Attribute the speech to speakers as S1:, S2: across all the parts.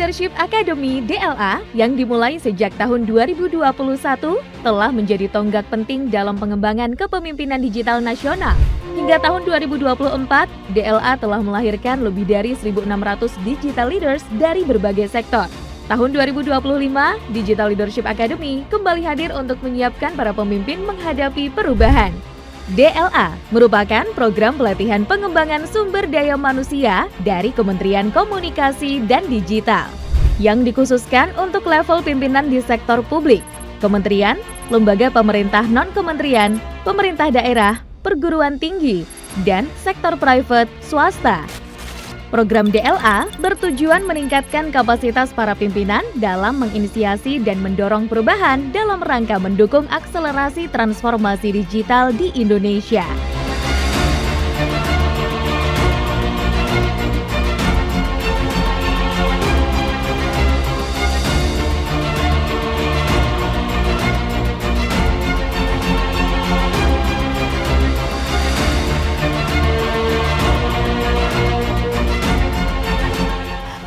S1: Leadership Academy (DLA) yang dimulai sejak tahun 2021 telah menjadi tonggak penting dalam pengembangan kepemimpinan digital nasional. Hingga tahun 2024, DLA telah melahirkan lebih dari 1.600 digital leaders dari berbagai sektor. Tahun 2025, Digital Leadership Academy kembali hadir untuk menyiapkan para pemimpin menghadapi perubahan. DLA merupakan program pelatihan pengembangan sumber daya manusia dari Kementerian Komunikasi dan Digital yang dikhususkan untuk level pimpinan di sektor publik, kementerian, lembaga pemerintah non-kementerian, pemerintah daerah, perguruan tinggi, dan sektor private swasta. Program DLA bertujuan meningkatkan kapasitas para pimpinan dalam menginisiasi dan mendorong perubahan dalam rangka mendukung akselerasi transformasi digital di Indonesia.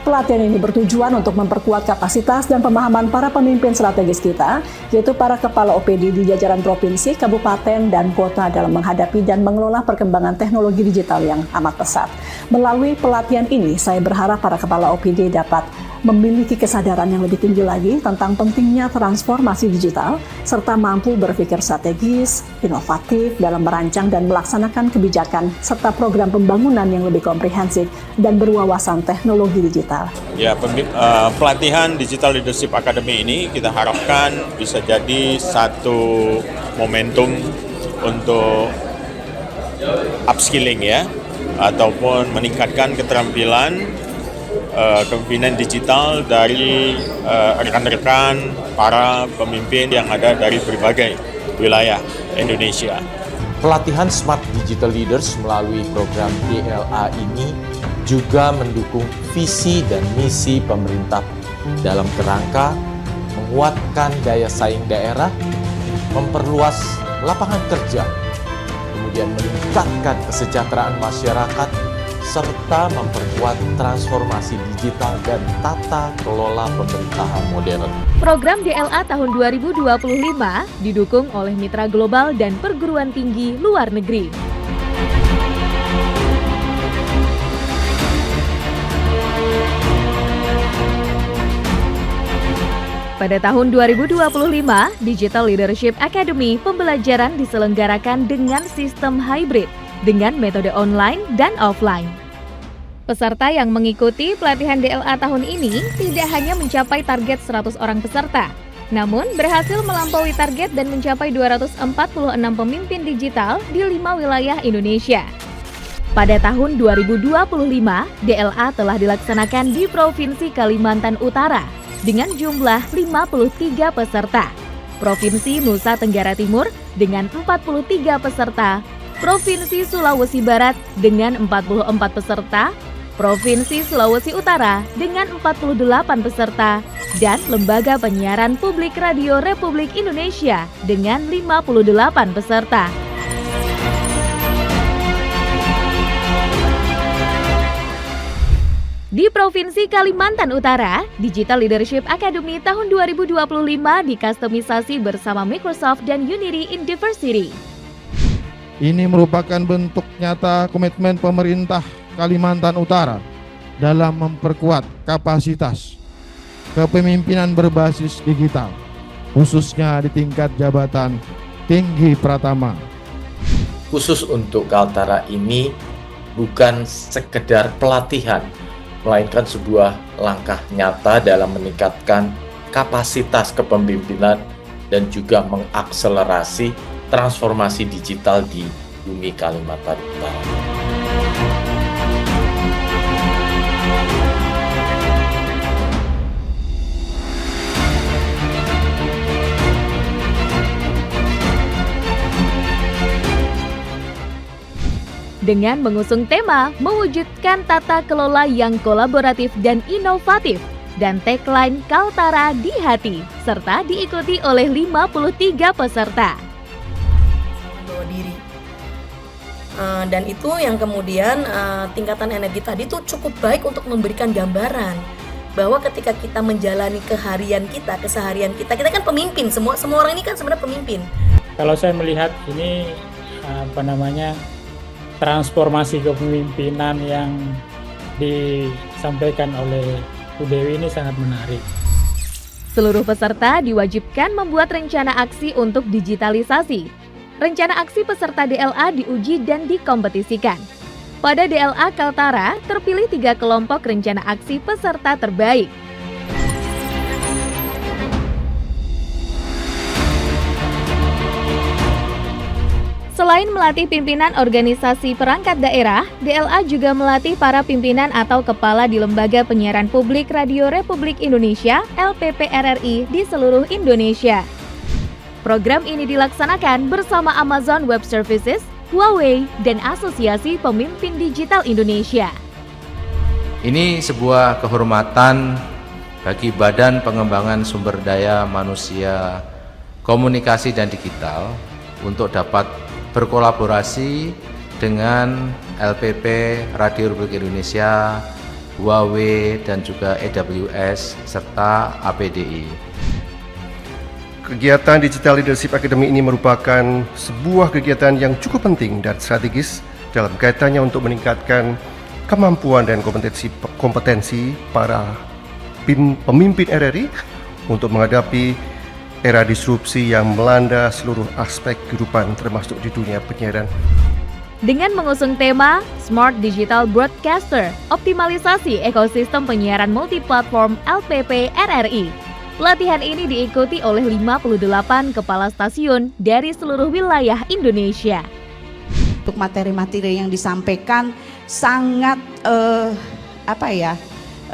S2: Pelatihan ini bertujuan untuk memperkuat kapasitas dan pemahaman para pemimpin strategis kita, yaitu para kepala OPD di jajaran provinsi, kabupaten, dan kota dalam menghadapi dan mengelola perkembangan teknologi digital yang amat pesat. Melalui pelatihan ini, saya berharap para kepala OPD dapat memiliki kesadaran yang lebih tinggi lagi tentang pentingnya transformasi digital, serta mampu berpikir strategis, inovatif dalam merancang dan melaksanakan kebijakan, serta program pembangunan yang lebih komprehensif dan berwawasan teknologi digital.
S3: Ya, pelatihan Digital Leadership Academy ini kita harapkan bisa jadi satu momentum untuk upskilling ya, ataupun meningkatkan keterampilan kepemimpinan digital dari rekan-rekan para pemimpin yang ada dari berbagai wilayah Indonesia.
S4: Pelatihan Smart Digital Leaders melalui program DLA ini juga mendukung visi dan misi pemerintah dalam kerangka menguatkan daya saing daerah, memperluas lapangan kerja, kemudian meningkatkan kesejahteraan masyarakat, serta memperkuat transformasi digital dan tata kelola pemerintahan modern.
S1: Program DLA tahun 2025 didukung oleh mitra global dan perguruan tinggi luar negeri. Pada tahun 2025, Digital Leadership Academy pembelajaran diselenggarakan dengan sistem hybrid dengan metode online dan offline. Peserta yang mengikuti pelatihan DLA tahun ini tidak hanya mencapai target 100 orang peserta, namun berhasil melampaui target dan mencapai 246 pemimpin digital di 5 wilayah Indonesia. Pada tahun 2025, DLA telah dilaksanakan di Provinsi Kalimantan Utara dengan jumlah 53 peserta, Provinsi Nusa Tenggara Timur dengan 43 peserta, Provinsi Sulawesi Barat dengan 44 peserta, Provinsi Sulawesi Utara dengan 48 peserta, dan Lembaga Penyiaran Publik Radio Republik Indonesia dengan 58 peserta. Di Provinsi Kalimantan Utara, Digital Leadership Academy tahun 2025 dikustomisasi bersama Microsoft dan Unity in Diversity.
S5: Ini merupakan bentuk nyata komitmen pemerintah Kalimantan Utara dalam memperkuat kapasitas kepemimpinan berbasis digital, khususnya di tingkat jabatan tinggi pratama.
S4: Khusus untuk Kaltara ini bukan sekedar pelatihan, melainkan sebuah langkah nyata dalam meningkatkan kapasitas kepemimpinan dan juga mengakselerasi transformasi digital di bumi Kalimantan Utara.
S1: Dengan mengusung tema mewujudkan tata kelola yang kolaboratif dan inovatif dan tagline Kaltara di hati, serta diikuti oleh 53 peserta.
S6: Bawa diri. Dan itu yang kemudian tingkatan energi tadi tuh cukup baik untuk memberikan gambaran bahwa ketika kita menjalani keseharian kita kan pemimpin, semua orang ini kan sebenarnya pemimpin.
S7: Kalau saya melihat ini transformasi kepemimpinan yang disampaikan oleh Bu Dewi ini sangat menarik.
S1: Seluruh peserta diwajibkan membuat rencana aksi untuk digitalisasi. Rencana aksi peserta DLA diuji dan dikompetisikan. Pada DLA Kaltara, terpilih 3 kelompok rencana aksi peserta terbaik. Selain melatih pimpinan organisasi perangkat daerah, DLA juga melatih para pimpinan atau kepala di Lembaga Penyiaran Publik Radio Republik Indonesia (LPPRRI) di seluruh Indonesia. Program ini dilaksanakan bersama Amazon Web Services, Huawei, dan Asosiasi Pemimpin Digital Indonesia.
S8: Ini sebuah kehormatan bagi Badan Pengembangan Sumber Daya Manusia, Komunikasi dan Digital untuk dapat berkolaborasi dengan LPP Radio Republik Indonesia, Huawei, dan juga AWS, serta APDI.
S9: Kegiatan Digital Leadership Academy ini merupakan sebuah kegiatan yang cukup penting dan strategis dalam kaitannya untuk meningkatkan kemampuan dan kompetensi para pemimpin RRI untuk menghadapi era disrupsi yang melanda seluruh aspek kehidupan termasuk di dunia penyiaran.
S1: Dengan mengusung tema Smart Digital Broadcaster, optimalisasi ekosistem penyiaran multiplatform LPP RRI. Pelatihan ini diikuti oleh 58 kepala stasiun dari seluruh wilayah Indonesia.
S10: Untuk materi-materi yang disampaikan sangat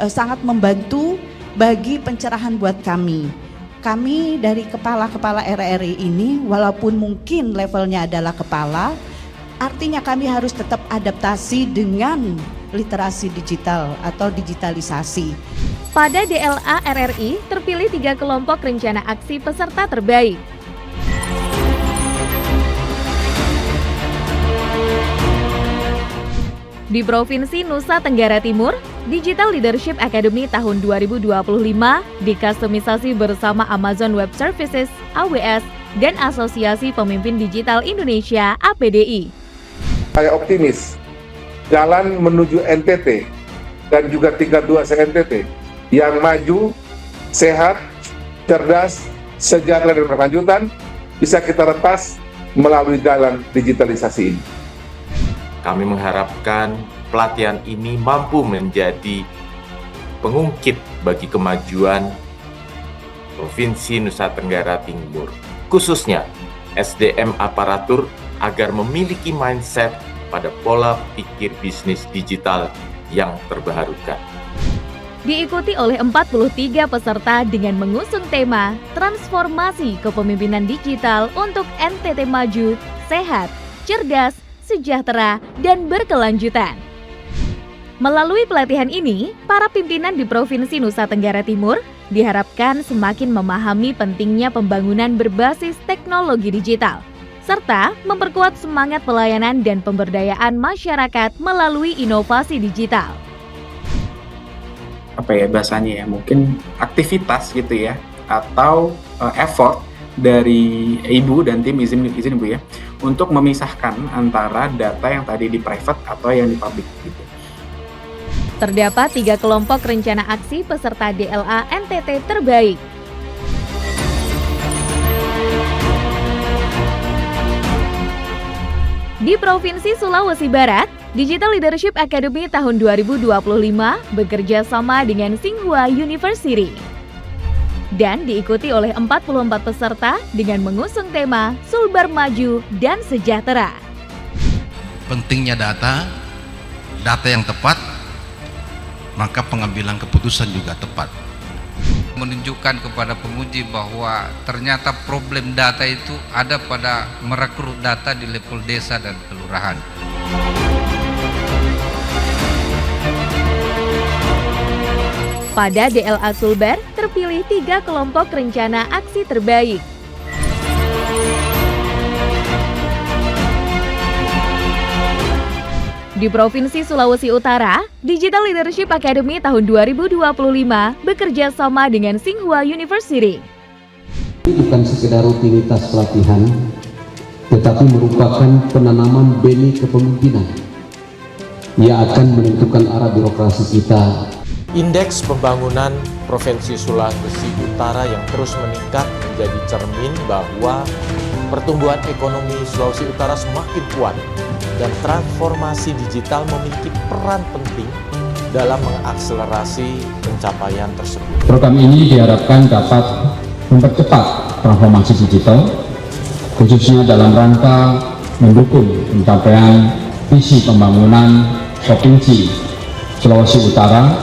S10: sangat membantu bagi pencerahan buat kami. Kami dari kepala-kepala RRI ini, walaupun mungkin levelnya adalah kepala, artinya kami harus tetap adaptasi dengan literasi digital atau digitalisasi.
S1: Pada DLA RRI terpilih 3 kelompok rencana aksi peserta terbaik. Di Provinsi Nusa Tenggara Timur, Digital Leadership Academy tahun 2025 dikustomisasi bersama Amazon Web Services, AWS, dan Asosiasi Pemimpin Digital Indonesia, APDI.
S11: Saya optimis, jalan menuju NTT dan juga tingkat 2 se-NTT yang maju, sehat, cerdas, sejahtera dan berkelanjutan bisa kita retas melalui jalan digitalisasi ini.
S4: Kami mengharapkan pelatihan ini mampu menjadi pengungkit bagi kemajuan Provinsi Nusa Tenggara Timur, khususnya SDM aparatur agar memiliki mindset pada pola pikir bisnis digital yang terbarukan.
S1: Diikuti oleh 43 peserta dengan mengusung tema Transformasi Kepemimpinan Digital untuk NTT Maju, Sehat, Cerdas, Sejahtera, dan Berkelanjutan. Melalui pelatihan ini, para pimpinan di Provinsi Nusa Tenggara Timur diharapkan semakin memahami pentingnya pembangunan berbasis teknologi digital, serta memperkuat semangat pelayanan dan pemberdayaan masyarakat melalui inovasi digital.
S12: Mungkin aktivitas gitu ya, atau effort dari Ibu dan tim izin Ibu ya, untuk memisahkan antara data yang tadi di private atau yang di public gitu.
S1: Terdapat 3 kelompok rencana aksi peserta DLA NTT terbaik. Di Provinsi Sulawesi Barat, Digital Leadership Academy tahun 2025 bekerja sama dengan Tsinghua University dan diikuti oleh 44 peserta dengan mengusung tema Sulbar Maju dan Sejahtera.
S13: Pentingnya data yang tepat, maka pengambilan keputusan juga tepat. Menunjukkan kepada penguji bahwa ternyata problem data itu ada pada merekrut data di level desa dan kelurahan.
S1: Pada DLA Sulbar terpilih 3 kelompok rencana aksi terbaik. Di Provinsi Sulawesi Utara, Digital Leadership Academy tahun 2025 bekerja sama dengan Tsinghua University.
S14: Ini bukan sekedar rutinitas pelatihan, tetapi merupakan penanaman benih kepemimpinan. Ia akan menentukan arah birokrasi kita.
S15: Indeks pembangunan Provinsi Sulawesi Utara yang terus meningkat menjadi cermin bahwa pertumbuhan ekonomi Sulawesi Utara semakin kuat dan transformasi digital memiliki peran penting dalam mengakselerasi pencapaian tersebut.
S14: Program ini diharapkan dapat mempercepat transformasi digital, khususnya dalam rangka mendukung pencapaian visi pembangunan Provinsi Sulawesi Utara,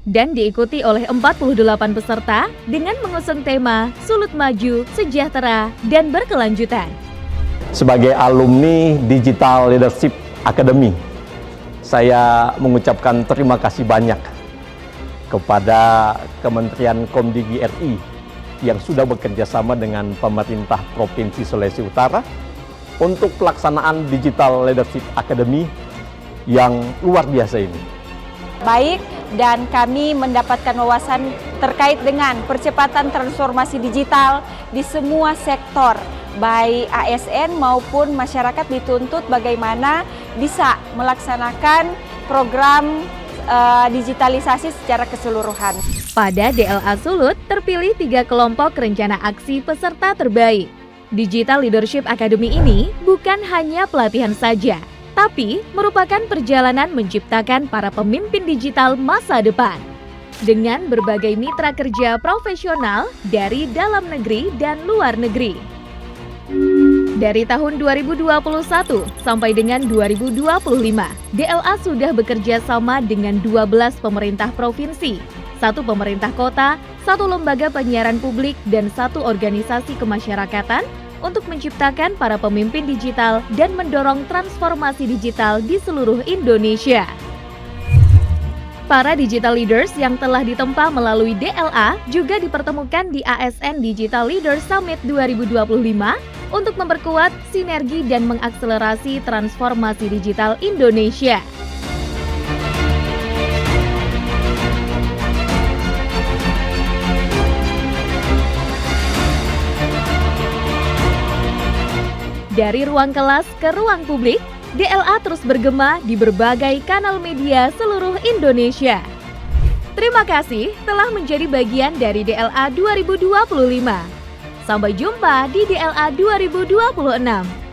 S1: dan diikuti oleh 48 peserta dengan mengusung tema Sulut Maju, Sejahtera, dan Berkelanjutan.
S16: Sebagai alumni Digital Leadership Academy, saya mengucapkan terima kasih banyak kepada Kementerian Komdigi RI yang sudah bekerja sama dengan pemerintah Provinsi Sulawesi Utara untuk pelaksanaan Digital Leadership Academy yang luar biasa ini.
S17: Baik, dan kami mendapatkan wawasan terkait dengan percepatan transformasi digital di semua sektor, baik ASN maupun masyarakat dituntut bagaimana bisa melaksanakan program digitalisasi secara keseluruhan.
S1: Pada DLA Sulut terpilih 3 kelompok rencana aksi peserta terbaik. Digital Leadership Academy ini bukan hanya pelatihan saja, tapi merupakan perjalanan menciptakan para pemimpin digital masa depan. Dengan berbagai mitra kerja profesional dari dalam negeri dan luar negeri. Dari tahun 2021 sampai dengan 2025, DLA sudah bekerja sama dengan 12 pemerintah provinsi, 1 pemerintah kota, 1 lembaga penyiaran publik, dan 1 organisasi kemasyarakatan untuk menciptakan para pemimpin digital dan mendorong transformasi digital di seluruh Indonesia. Para digital leaders yang telah ditempa melalui DLA juga dipertemukan di ASN Digital Leaders Summit 2025 untuk memperkuat sinergi dan mengakselerasi transformasi digital Indonesia. Dari ruang kelas ke ruang publik, DLA terus bergema di berbagai kanal media seluruh Indonesia. Terima kasih telah menjadi bagian dari DLA 2025. Sampai jumpa di DLA 2026.